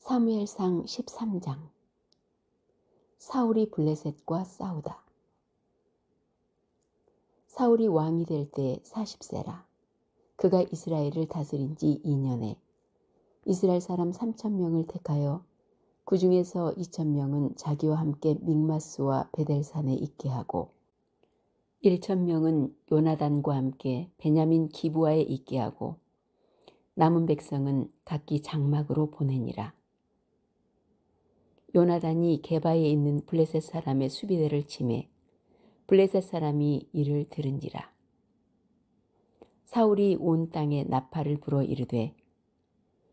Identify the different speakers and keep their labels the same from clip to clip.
Speaker 1: 사무엘상 13장. 사울이 블레셋과 싸우다. 사울이 왕이 될 때 40세라. 그가 이스라엘을 다스린 지 2년에 이스라엘 사람 3,000명을 택하여 그 중에서 2,000명은 자기와 함께 믹마스와 베델산에 있게 하고 1,000명은 요나단과 함께 베냐민 기브아에 있게 하고 남은 백성은 각기 장막으로 보내니라. 요나단이 게바에 있는 블레셋 사람의 수비대를 치매 블레셋 사람이 이를 들은지라. 사울이 온 땅에 나팔을 불어 이르되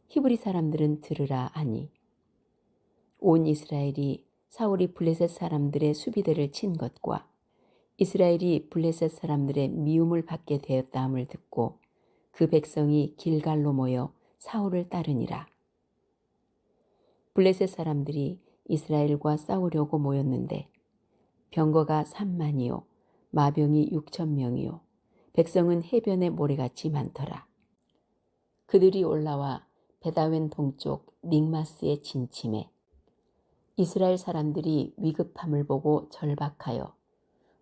Speaker 1: 히브리 사람들은 들으라 하니 온 이스라엘이 사울이 블레셋 사람들의 수비대를 친 것과 이스라엘이 블레셋 사람들의 미움을 받게 되었다함을 듣고 그 백성이 길갈로 모여 사울을 따르니라. 블레셋 사람들이 이스라엘과 싸우려고 모였는데 병거가 3만이요 마병이 6,000명이요 백성은 해변의 모래같이 많더라. 그들이 올라와 베다웬 동쪽 믹마스에 진침해 이스라엘 사람들이 위급함을 보고 절박하여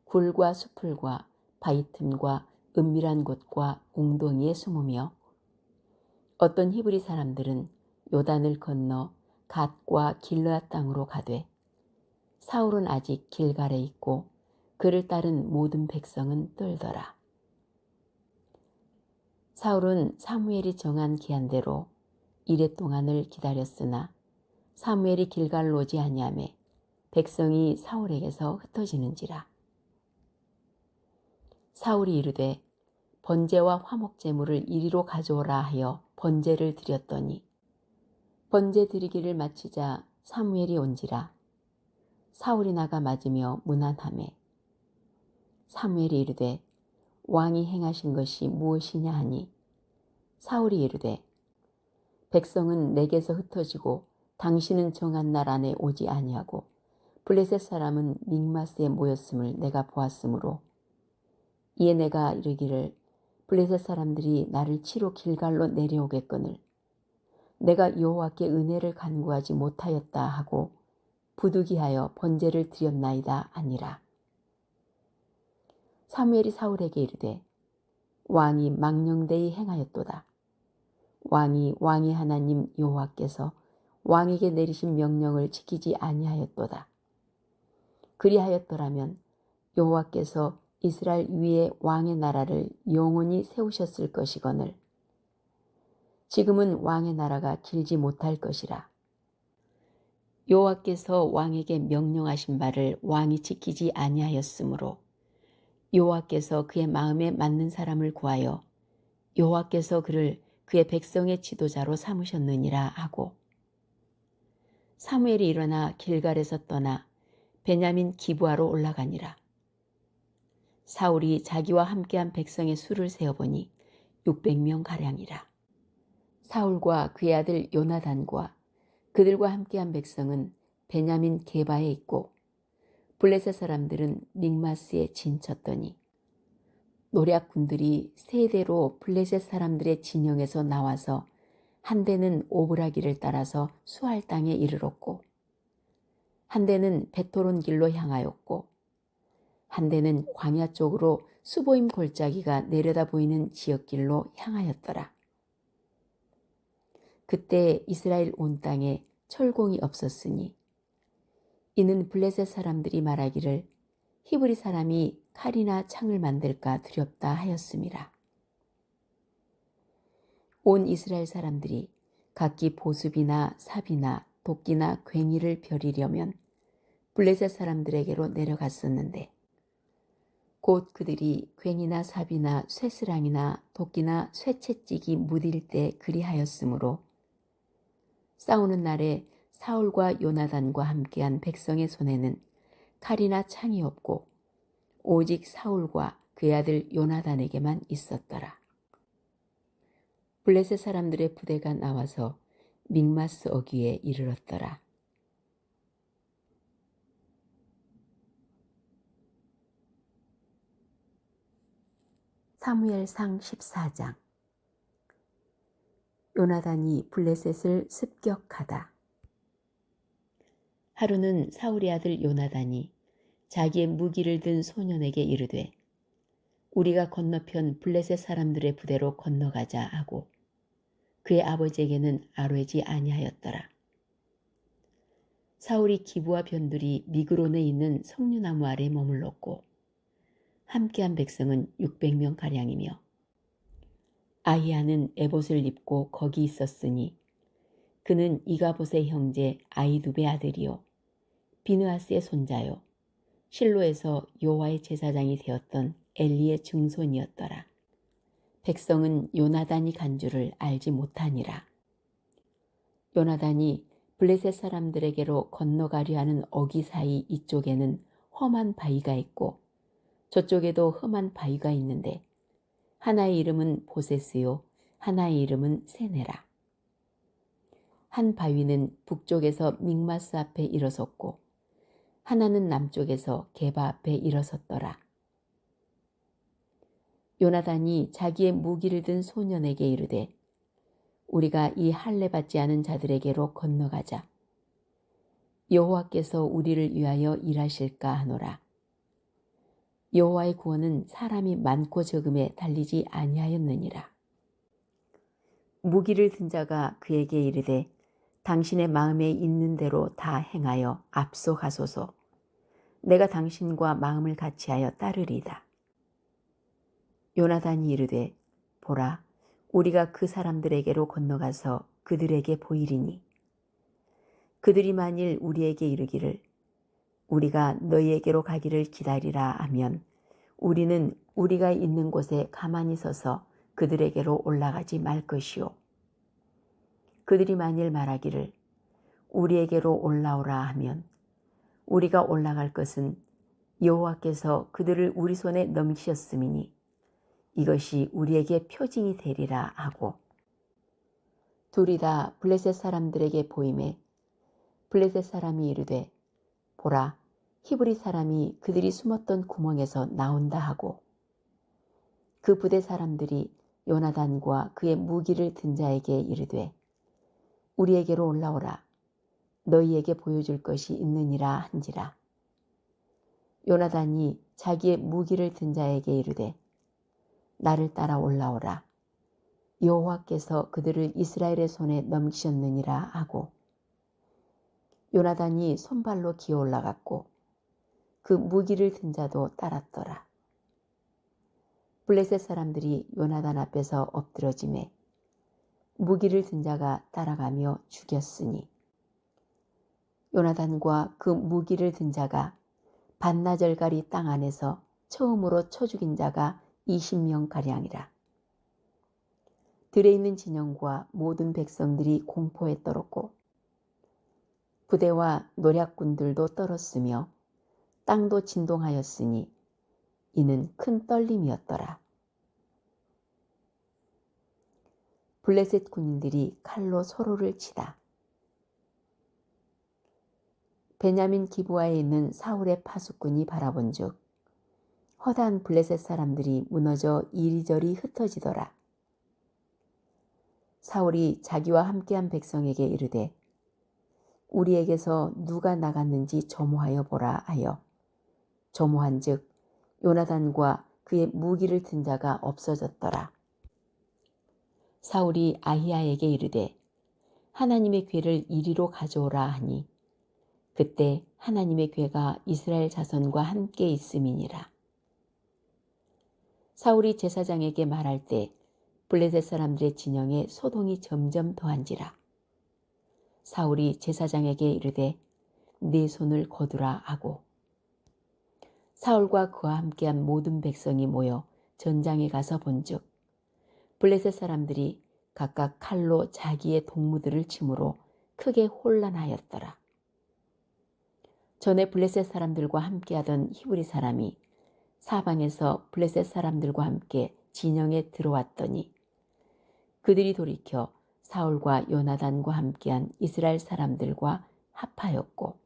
Speaker 1: 굴과 수풀과 바위 틈과 은밀한 곳과 웅덩이에 숨으며 어떤 히브리 사람들은 요단을 건너 갓과 길르앗 땅으로 가되 사울은 아직 길갈에 있고 그를 따른 모든 백성은 떨더라. 사울은 사무엘이 정한 기한대로 이레 동안을 기다렸으나 사무엘이 길갈로 오지 아니하매 백성이 사울에게서 흩어지는지라. 사울이 이르되 번제와 화목 제물을 이리로 가져오라 하여 번제를 드렸더니 번제 드리기를 마치자 사무엘이 온지라. 사울이 나가 맞으며 문안하매 사무엘이 이르되 왕이 행하신 것이 무엇이냐 하니 사울이 이르되 백성은 내게서 흩어지고 당신은 정한 날 안에 오지 아니하고 블레셋 사람은 믹마스에 모였음을 내가 보았으므로 이에 내가 이르기를 블레셋 사람들이 나를 치러 길갈로 내려오겠거늘 내가 여호와께 은혜를 간구하지 못하였다 하고 부득이하여 번제를 드렸나이다 아니라. 사무엘이 사울에게 이르되 왕이 망령되이 행하였도다. 왕이 왕의 하나님 여호와께서 왕에게 내리신 명령을 지키지 아니하였도다. 그리하였더라면 여호와께서 이스라엘 위에 왕의 나라를 영원히 세우셨을 것이거늘 지금은 왕의 나라가 길지 못할 것이라. 여호와께서 왕에게 명령하신 바를 왕이 지키지 아니하였으므로 여호와께서 그의 마음에 맞는 사람을 구하여 여호와께서 그를 그의 백성의 지도자로 삼으셨느니라 하고 사무엘이 일어나 길갈에서 떠나 베냐민 기브아로 올라가니라. 사울이 자기와 함께한 백성의 수를 세어보니 600명 가량이라. 사울과 그의 아들 요나단과 그들과 함께한 백성은 베냐민 게바에 있고 블레셋 사람들은 믹마스에 진쳤더니 노략군들이 세 대로 블레셋 사람들의 진영에서 나와서 한 대는 오브라기를 따라서 수알 땅에 이르렀고 한 대는 베토론 길로 향하였고 한 대는 광야 쪽으로 수보임 골짜기가 내려다 보이는 지역길로 향하였더라. 그때 이스라엘 온 땅에 철공이 없었으니 이는 블레셋 사람들이 말하기를 히브리 사람이 칼이나 창을 만들까 두렵다 하였음이라. 온 이스라엘 사람들이 각기 보습이나 삽이나 도끼나 괭이를 벼리려면 블레셋 사람들에게로 내려갔었는데 곧 그들이 괭이나 삽이나 쇠스랑이나 도끼나 쇠채찍이 무딜 때 그리하였으므로 싸우는 날에 사울과 요나단과 함께한 백성의 손에는 칼이나 창이 없고 오직 사울과 그의 아들 요나단에게만 있었더라. 블레셋 사람들의 부대가 나와서 믹마스 어귀에 이르렀더라. 사무엘상 14장. 요나단이 블레셋을 습격하다. 하루는 사울의 아들 요나단이 자기의 무기를 든 소년에게 이르되 우리가 건너편 블레셋 사람들의 부대로 건너가자 하고 그의 아버지에게는 아뢰지 아니하였더라. 사울이 기브와 변두리 미그론에 있는 석류나무 아래 머물렀고 함께한 백성은 600명가량이며 아히야는 에봇을 입고 거기 있었으니 그는 이가봇의 형제 아히두베 아들이요 비느하스의 손자요 실로에서 여호와의 제사장이 되었던 엘리의 증손이었더라. 백성은 요나단이 간 줄을 알지 못하니라. 요나단이 블레셋 사람들에게로 건너가려 하는 어기 사이 이쪽에는 험한 바위가 있고 저쪽에도 험한 바위가 있는데 하나의 이름은 보세스요 하나의 이름은 세네라. 한 바위는 북쪽에서 믹마스 앞에 일어섰고 하나는 남쪽에서 게바 앞에 일어섰더라. 요나단이 자기의 무기를 든 소년에게 이르되 우리가 이 할례 받지 않은 자들에게로 건너가자. 여호와께서 우리를 위하여 일하실까 하노라. 여호와의 구원은 사람이 많고 적음에 달리지 아니하였느니라. 무기를 든 자가 그에게 이르되 당신의 마음에 있는 대로 다 행하여 앞서 가소서. 내가 당신과 마음을 같이하여 따르리이다. 요나단이 이르되 보라 우리가 그 사람들에게로 건너가서 그들에게 보이리니 그들이 만일 우리에게 이르기를 우리가 너희에게로 가기를 기다리라 하면 우리는 우리가 있는 곳에 가만히 서서 그들에게로 올라가지 말 것이요 그들이 만일 말하기를 우리에게로 올라오라 하면 우리가 올라갈 것은 여호와께서 그들을 우리 손에 넘기셨음이니 이것이 우리에게 표징이 되리라 하고 둘이 다 블레셋 사람들에게 보임에 블레셋 사람이 이르되 보라 히브리 사람이 그들이 숨었던 구멍에서 나온다 하고 그 부대 사람들이 요나단과 그의 무기를 든 자에게 이르되 우리에게로 올라오라 너희에게 보여줄 것이 있느니라 한지라. 요나단이 자기의 무기를 든 자에게 이르되 나를 따라 올라오라 여호와께서 그들을 이스라엘의 손에 넘기셨느니라 하고 요나단이 손발로 기어 올라갔고 그 무기를 든 자도 따랐더라. 블레셋 사람들이 요나단 앞에서 엎드러지매 무기를 든 자가 따라가며 죽였으니 요나단과 그 무기를 든 자가 반나절가리 땅 안에서 처음으로 쳐 죽인 자가 20명가량이라. 들에 있는 진영과 모든 백성들이 공포에 떨었고 부대와 노략군들도 떨었으며 땅도 진동하였으니 이는 큰 떨림이었더라. 블레셋 군인들이 칼로 서로를 치다. 베냐민 기브아에 있는 사울의 파수꾼이 바라본즉 허다한 블레셋 사람들이 무너져 이리저리 흩어지더라. 사울이 자기와 함께한 백성에게 이르되 우리에게서 누가 나갔는지 점호하여 보라 하여 점호한즉 요나단과 그의 무기를 든 자가 없어졌더라. 사울이 아히야에게 이르되 하나님의 궤를 이리로 가져오라 하니 그때 하나님의 궤가 이스라엘 자손과 함께 있음이니라. 사울이 제사장에게 말할 때 블레셋 사람들의 진영에 소동이 점점 더한지라. 사울이 제사장에게 이르되 네 손을 거두라 하고 사울과 그와 함께한 모든 백성이 모여 전장에 가서 본즉 블레셋 사람들이 각각 칼로 자기의 동무들을 치므로 크게 혼란하였더라. 전에 블레셋 사람들과 함께하던 히브리 사람이 사방에서 블레셋 사람들과 함께 진영에 들어왔더니 그들이 돌이켜 사울과 요나단과 함께한 이스라엘 사람들과 합하였고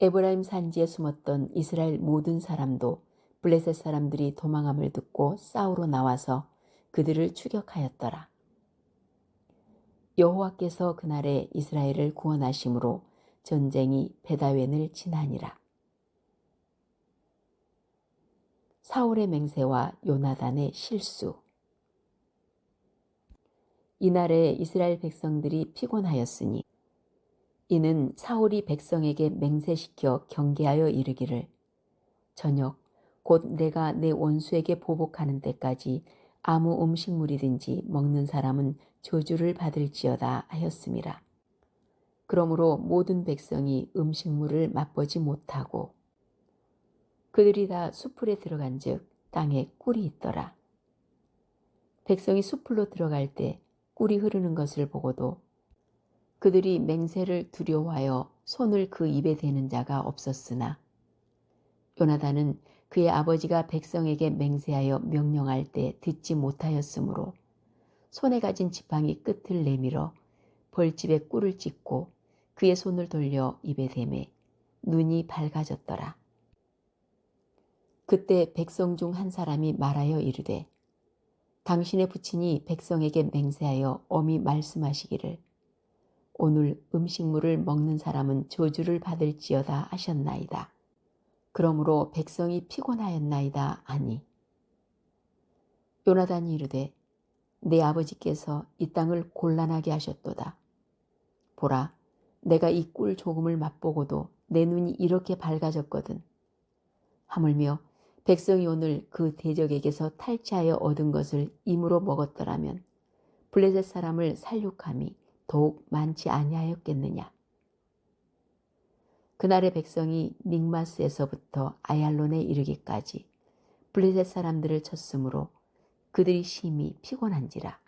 Speaker 1: 에브라임 산지에 숨었던 이스라엘 모든 사람도 블레셋 사람들이 도망함을 듣고 싸우러 나와서 그들을 추격하였더라. 여호와께서 그날에 이스라엘을 구원하심으로 전쟁이 베다웬을 지나니라. 사울의 맹세와 요나단의 실수. 이날에 이스라엘 백성들이 피곤하였으니 이는 사울이 백성에게 맹세시켜 경계하여 이르기를 저녁 곧 내가 내 원수에게 보복하는 때까지 아무 음식물이든지 먹는 사람은 저주를 받을지어다 하였음이라. 그러므로 모든 백성이 음식물을 맛보지 못하고 그들이 다 수풀에 들어간즉 땅에 꿀이 있더라. 백성이 수풀로 들어갈 때 꿀이 흐르는 것을 보고도 그들이 맹세를 두려워하여 손을 그 입에 대는 자가 없었으나 요나단은 그의 아버지가 백성에게 맹세하여 명령할 때 듣지 못하였으므로 손에 가진 지팡이 끝을 내밀어 벌집에 꿀을 찍고 그의 손을 돌려 입에 대매 눈이 밝아졌더라. 그때 백성 중 한 사람이 말하여 이르되 당신의 부친이 백성에게 맹세하여 엄히 말씀하시기를 오늘 음식물을 먹는 사람은 저주를 받을지어다 하셨나이다. 그러므로 백성이 피곤하였나이다 하니 요나단이 이르되 내 아버지께서 이 땅을 곤란하게 하셨도다. 보라, 내가 이 꿀 조금을 맛보고도 내 눈이 이렇게 밝아졌거든. 하물며 백성이 오늘 그 대적에게서 탈취하여 얻은 것을 임으로 먹었더라면 블레셋 사람을 살육함이 더욱 많지 아니하였겠느냐. 그날의 백성이 믹마스에서부터 아얄론에 이르기까지 블레셋 사람들을 쳤으므로 그들이 심히 피곤한지라.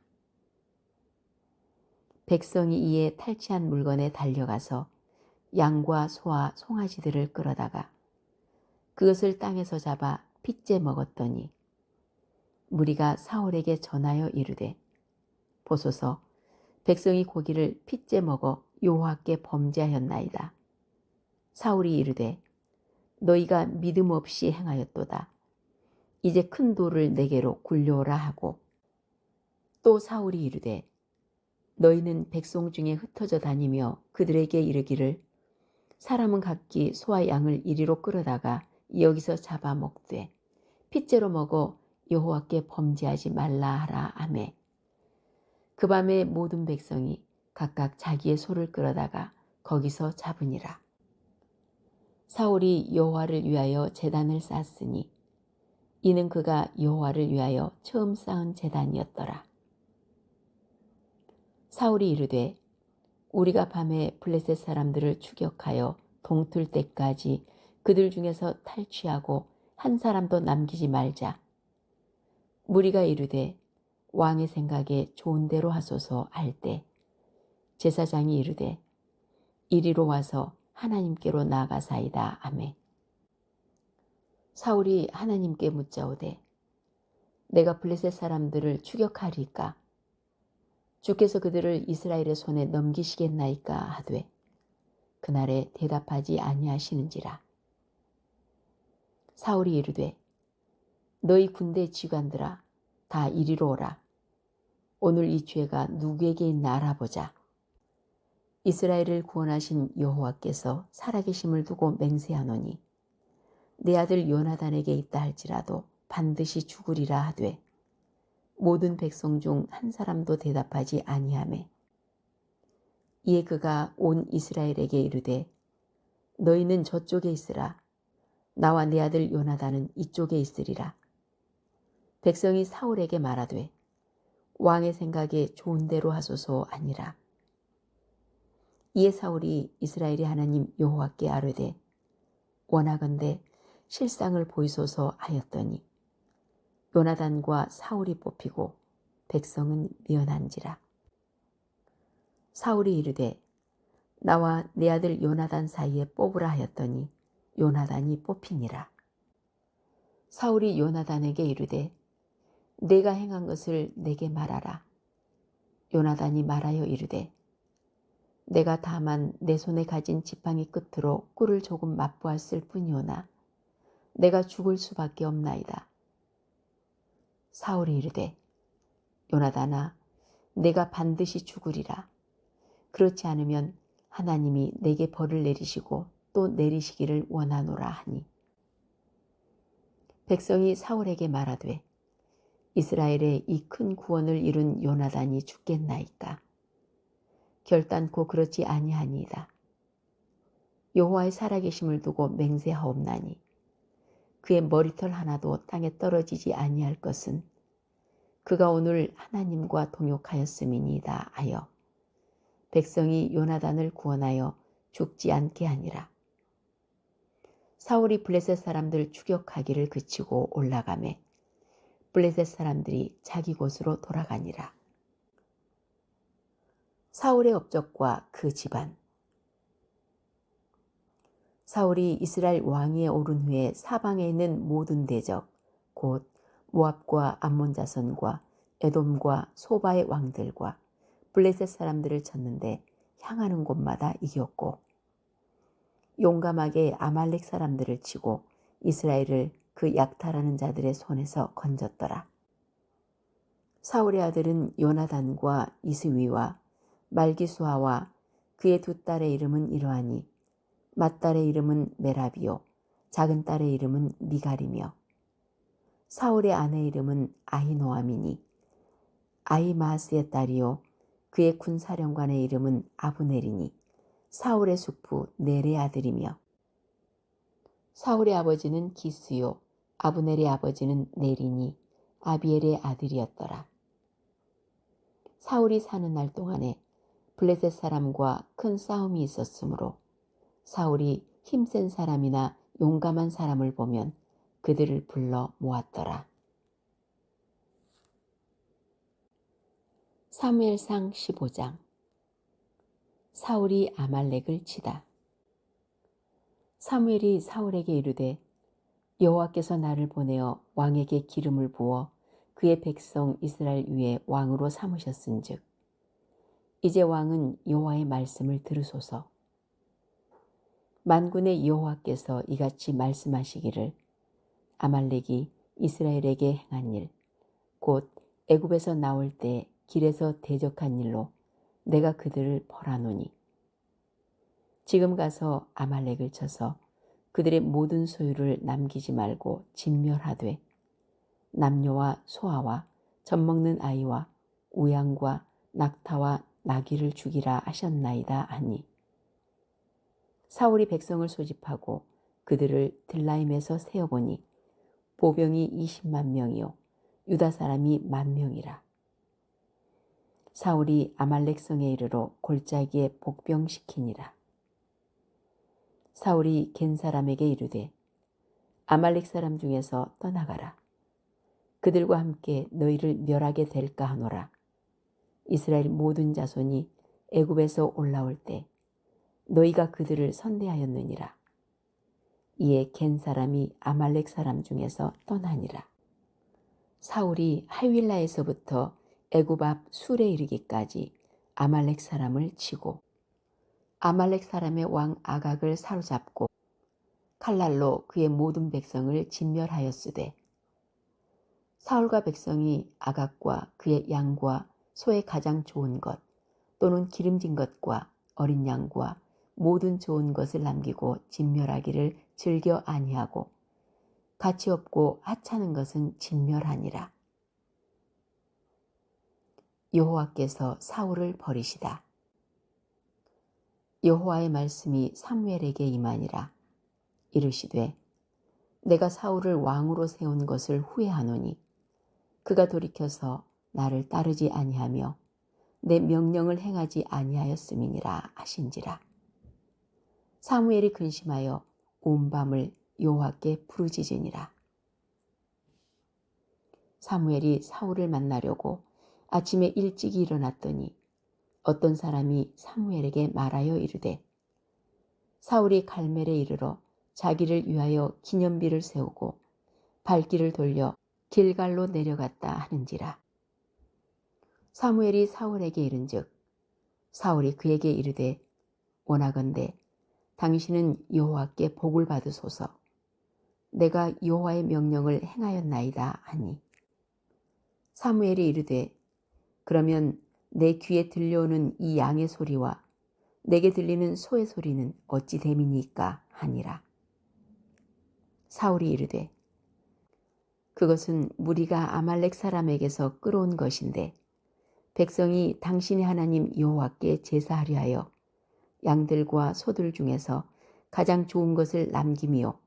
Speaker 1: 백성이 이에 탈취한 물건에 달려가서 양과 소와 송아지들을 끌어다가 그것을 땅에서 잡아 핏째 먹었더니 무리가 사울에게 전하여 이르되 보소서 백성이 고기를 핏째 먹어 여호와께 범죄하였나이다. 사울이 이르되 너희가 믿음 없이 행하였도다. 이제 큰 돌을 내게로 굴려오라 하고 또 사울이 이르되 너희는 백성 중에 흩어져 다니며 그들에게 이르기를 사람은 각기 소와 양을 이리로 끌어다가 여기서 잡아 먹되 핏째로 먹어 여호와께 범죄하지 말라 하라 하매 그 밤에 모든 백성이 각각 자기의 소를 끌어다가 거기서 잡으니라. 사울이 여호와를 위하여 제단을 쌓았으니 이는 그가 여호와를 위하여 처음 쌓은 제단이었더라. 사울이 이르되 우리가 밤에 블레셋 사람들을 추격하여 동틀 때까지 그들 중에서 탈취하고 한 사람도 남기지 말자. 무리가 이르되 왕의 생각에 좋은 대로 하소서 할 때 제사장이 이르되 이리로 와서 하나님께로 나아가사이다 하매 사울이 하나님께 묻자오되 내가 블레셋 사람들을 추격하리까 주께서 그들을 이스라엘의 손에 넘기시겠나이까 하되 그날에 대답하지 아니하시는지라. 사울이 이르되 너희 군대 지관들아 다 이리로 오라. 오늘 이 죄가 누구에게 있나 알아보자. 이스라엘을 구원하신 여호와께서 살아계심을 두고 맹세하노니 내 아들 요나단에게 있다 할지라도 반드시 죽으리라 하되 모든 백성 중 한 사람도 대답하지 아니하매 이에 그가 온 이스라엘에게 이르되 너희는 저쪽에 있으라. 나와 내 아들 요나단은 이쪽에 있으리라. 백성이 사울에게 말하되 왕의 생각에 좋은 대로 하소서 아니라. 이에 사울이 이스라엘의 하나님 여호와께 아뢰되 원하건대 실상을 보이소서 하였더니 요나단과 사울이 뽑히고 백성은 미연한지라. 사울이 이르되 나와 내 아들 요나단 사이에 뽑으라 하였더니 요나단이 뽑히니라. 사울이 요나단에게 이르되 내가 행한 것을 내게 말하라. 요나단이 말하여 이르되 내가 다만 내 손에 가진 지팡이 끝으로 꿀을 조금 맛보았을 뿐이오나 내가 죽을 수밖에 없나이다. 사울이 이르되 요나단아 내가 반드시 죽으리라. 그렇지 않으면 하나님이 내게 벌을 내리시고 또 내리시기를 원하노라 하니 백성이 사울에게 말하되 이스라엘의 이 큰 구원을 이룬 요나단이 죽겠나이까. 결단코 그렇지 아니하니이다. 여호와의 살아계심을 두고 맹세하옵나니 그의 머리털 하나도 땅에 떨어지지 아니할 것은 그가 오늘 하나님과 동역하였음이니이다 하여 백성이 요나단을 구원하여 죽지 않게 하니라. 사울이 블레셋 사람들 추격하기를 그치고 올라가매 블레셋 사람들이 자기 곳으로 돌아가니라. 사울의 업적과 그 집안. 사울이 이스라엘 왕위에 오른 후에 사방에 있는 모든 대적 곧 모압과 암몬 자손과 에돔과 소바의 왕들과 블레셋 사람들을 쳤는데 향하는 곳마다 이겼고 용감하게 아말렉 사람들을 치고 이스라엘을 그 약탈하는 자들의 손에서 건졌더라. 사울의 아들은 요나단과 이스위와 말기수아와 그의 두 딸의 이름은 이러하니 맏딸의 이름은 메라비요 작은 딸의 이름은 미갈이며 사울의 아내 이름은 아히노아미니 아히마아스의 딸이요 그의 군사령관의 이름은 아브넬이니 사울의 숙부 넬의 아들이며 사울의 아버지는 기스요 아브넬의 아버지는 넬이니 아비엘의 아들이었더라. 사울이 사는 날 동안에 블레셋 사람과 큰 싸움이 있었으므로 사울이 힘센 사람이나 용감한 사람을 보면 그들을 불러 모았더라. 사무엘상 15장. 사울이 아말렉을 치다. 사무엘이 사울에게 이르되 여호와께서 나를 보내어 왕에게 기름을 부어 그의 백성 이스라엘 위에 왕으로 삼으셨은즉 이제 왕은 여호와의 말씀을 들으소서. 만군의 여호와께서 이같이 말씀하시기를 아말렉이 이스라엘에게 행한 일 곧 애굽에서 나올 때 길에서 대적한 일로 내가 그들을 벌하노니 지금 가서 아말렉을 쳐서 그들의 모든 소유를 남기지 말고 진멸하되 남녀와 소아와 젖먹는 아이와 우양과 낙타와 나귀를 죽이라 하셨나이다 하니 사울이 백성을 소집하고 그들을 들라임에서 세어보니 보병이 20만 명이요 유다 사람이 10,000명이라. 사울이 아말렉 성에 이르러 골짜기에 복병시키니라. 사울이 겐 사람에게 이르되 아말렉 사람 중에서 떠나가라. 그들과 함께 너희를 멸하게 될까 하노라. 이스라엘 모든 자손이 애굽에서 올라올 때 너희가 그들을 선대하였느니라. 이에 겐 사람이 아말렉 사람 중에서 떠나니라. 사울이 하윌라에서부터 애굽 앞 술에 이르기까지 아말렉 사람을 치고 아말렉 사람의 왕 아각을 사로잡고 칼날로 그의 모든 백성을 진멸하였으되 사울과 백성이 아각과 그의 양과 소의 가장 좋은 것 또는 기름진 것과 어린 양과 모든 좋은 것을 남기고 진멸하기를 즐겨 아니하고 가치 없고 하찮은 것은 진멸하니라. 여호와께서 사울을 버리시다. 여호와의 말씀이 사무엘에게 임하니라. 이르시되 내가 사울을 왕으로 세운 것을 후회하노니 그가 돌이켜서 나를 따르지 아니하며 내 명령을 행하지 아니하였음이니라 하신지라. 사무엘이 근심하여 온 밤을 여호와께 부르짖으니라. 사무엘이 사울을 만나려고 아침에 일찍 일어났더니 어떤 사람이 사무엘에게 말하여 이르되 사울이 갈멜에 이르러 자기를 위하여 기념비를 세우고 발길을 돌려 길갈로 내려갔다 하는지라. 사무엘이 사울에게 이른즉 사울이 그에게 이르되 원하건대 당신은 여호와께 복을 받으소서. 내가 여호와의 명령을 행하였나이다 하니 사무엘이 이르되 그러면 내 귀에 들려오는 이 양의 소리와 내게 들리는 소의 소리는 어찌 됨이니까 하니라. 사울이 이르되 그것은 무리가 아말렉 사람에게서 끌어온 것인데 백성이 당신의 하나님 여호와께 제사하려 하여 양들과 소들 중에서 가장 좋은 것을 남김이요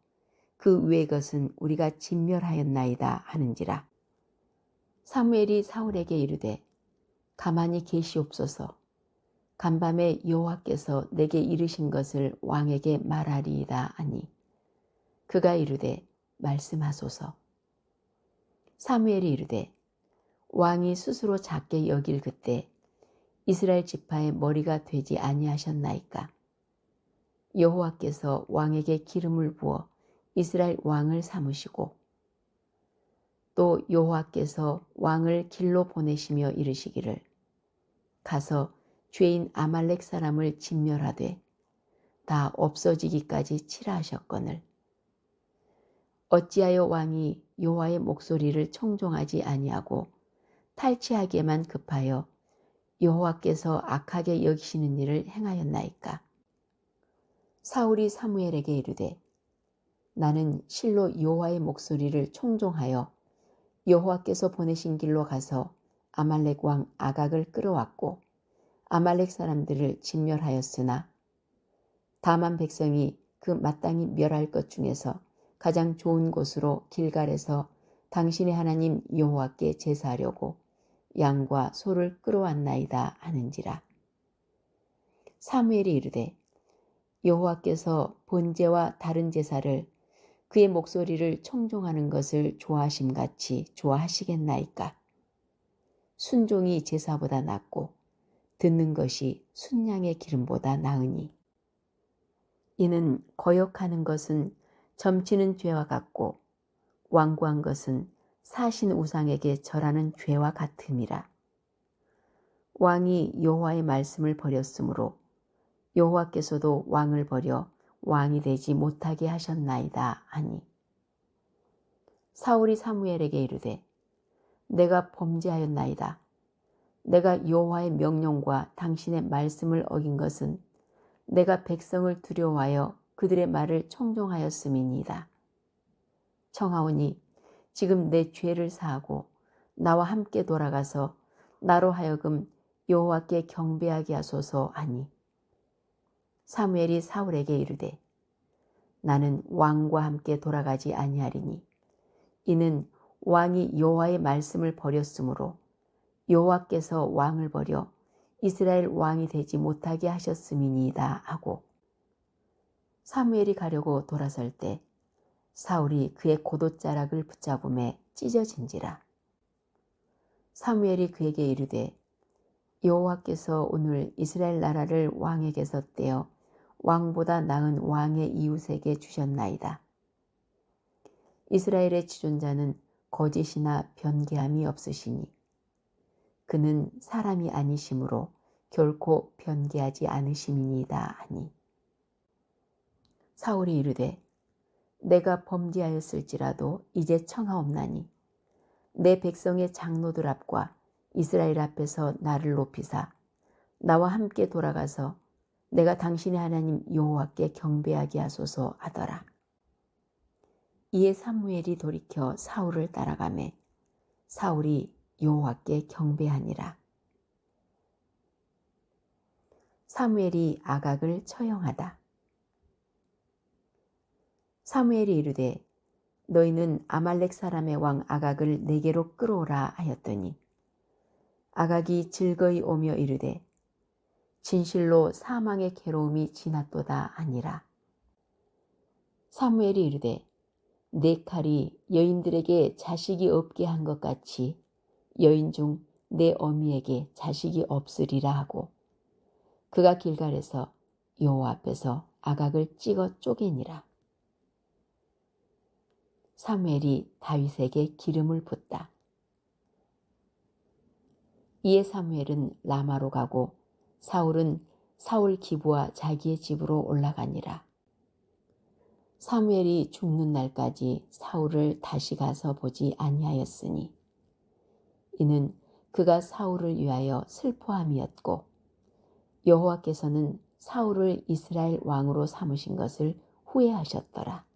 Speaker 1: 그 외의 것은 우리가 진멸하였나이다 하는지라. 사무엘이 사울에게 이르되 가만히 계시옵소서. 간밤에 여호와께서 내게 이르신 것을 왕에게 말하리이다 하니 그가 이르되 말씀하소서. 사무엘이 이르되 왕이 스스로 작게 여길 그때 이스라엘 지파의 머리가 되지 아니하셨나이까. 여호와께서 왕에게 기름을 부어 이스라엘 왕을 삼으시고 또 여호와께서 왕을 길로 보내시며 이르시기를 가서 죄인 아말렉 사람을 진멸하되 다 없어지기까지 치라 하셨거늘 어찌하여 왕이 여호와의 목소리를 청종하지 아니하고 탈취하기에만 급하여 여호와께서 악하게 여기시는 일을 행하였나이까. 사울이 사무엘에게 이르되 나는 실로 여호와의 목소리를 청종하여 여호와께서 보내신 길로 가서 아말렉 왕 아각을 끌어왔고 아말렉 사람들을 진멸하였으나 다만 백성이 그 마땅히 멸할 것 중에서 가장 좋은 곳으로 길갈에서 당신의 하나님 여호와께 제사하려고 양과 소를 끌어왔나이다 하는지라. 사무엘이 이르되 여호와께서 번제와 다른 제사를 그의 목소리를 청종하는 것을 좋아하심같이 좋아하시겠나이까. 순종이 제사보다 낫고 듣는 것이 순양의 기름보다 나으니 이는 거역하는 것은 점치는 죄와 같고 완고한 것은 사신 우상에게 절하는 죄와 같음이라. 왕이 여호와의 말씀을 버렸으므로 여호와께서도 왕을 버려 왕이 되지 못하게 하셨나이다 하니 사울이 사무엘에게 이르되 내가 범죄하였나이다. 내가 여호와의 명령과 당신의 말씀을 어긴 것은 내가 백성을 두려워하여 그들의 말을 청종하였음이니이다. 청하오니 지금 내 죄를 사하고 나와 함께 돌아가서 나로 하여금 여호와께 경배하게 하소서 하니 사무엘이 사울에게 이르되 나는 왕과 함께 돌아가지 아니하리니 이는 왕이 여호와의 말씀을 버렸으므로 여호와께서 왕을 버려 이스라엘 왕이 되지 못하게 하셨음이니이다 하고 사무엘이 가려고 돌아설 때 사울이 그의 곶옷자락을 붙잡음에 찢어진지라. 사무엘이 그에게 이르되 여호와께서 오늘 이스라엘 나라를 왕에게서 떼어 왕보다 나은 왕의 이웃에게 주셨나이다. 이스라엘의 지존자는 거짓이나 변개함이 없으시니 그는 사람이 아니심으로 결코 변개하지 않으심이니이다 하니 사울이 이르되 내가 범죄하였을지라도 이제 청하옵나니 내 백성의 장로들 앞과 이스라엘 앞에서 나를 높이사 나와 함께 돌아가서 내가 당신의 하나님 여호와께 경배하게 하소서 하더라. 이에 사무엘이 돌이켜 사울을 따라가매 사울이 여호와께 경배하니라. 사무엘이 아각을 처형하다. 사무엘이 이르되 너희는 아말렉 사람의 왕 아각을 내게로 끌어오라 하였더니 아각이 즐거이 오며 이르되 진실로 사망의 괴로움이 지났도다 하니라. 사무엘이 이르되 내 칼이 여인들에게 자식이 없게 한 것 같이 여인 중 내 어미에게 자식이 없으리라 하고 그가 길갈에서 여호와 앞에서 아각을 찍어 쪼개니라. 사무엘이 다윗에게 기름을 붓다. 이에 사무엘은 라마로 가고 사울은 사울 기브와 자기의 집으로 올라가니라. 사무엘이 죽는 날까지 사울을 다시 가서 보지 아니하였으니 이는 그가 사울을 위하여 슬퍼함이었고 여호와께서는 사울을 이스라엘 왕으로 삼으신 것을 후회하셨더라.